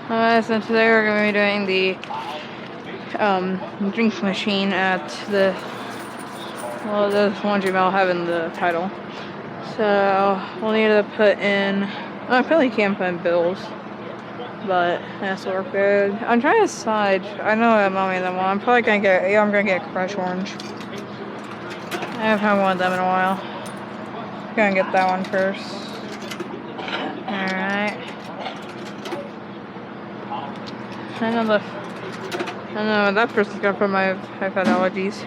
So today we're going to be doing the drink machine at the laundry mill having the title. So we'll need to put in. I probably can't put in bills, but this will work good. I'm trying to decide. I know that mommy and them one. I'm probably gonna get. Yeah, I'm gonna get Crush Orange. I haven't had one of them in a while. Gonna get that one first. Alright. I know that person's gonna put I've had allergies.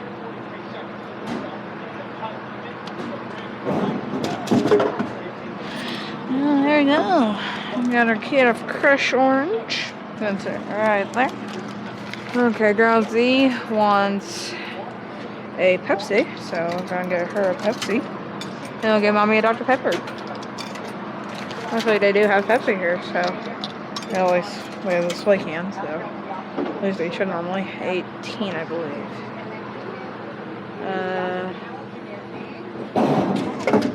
Oh, there we go. We got our kit of Crush Orange. That's it right there. Okay, girl Z wants a Pepsi, so I'm gonna get her a Pepsi. And I'll get mommy a Dr. Pepper. Actually, they do have Pepsi here, so they always wear the soy can, so at least they should normally. 18, I believe.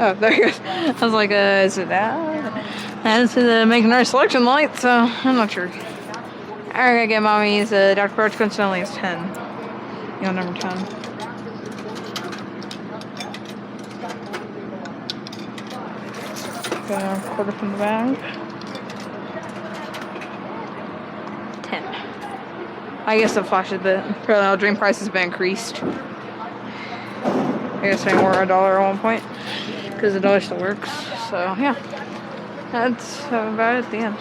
Oh, there he goes. I was like, is it that? That's making our selection light, so I'm not sure. I'm gonna get mommy's Dr. Pepper coincidentally is 10. You know, number 10. Got a quarter from the bag. 10. I guess it flashes a bit. Apparently, drink prices have been increased. I guess they were $1 at one point because the dollar still works. So yeah, that's about it at the end.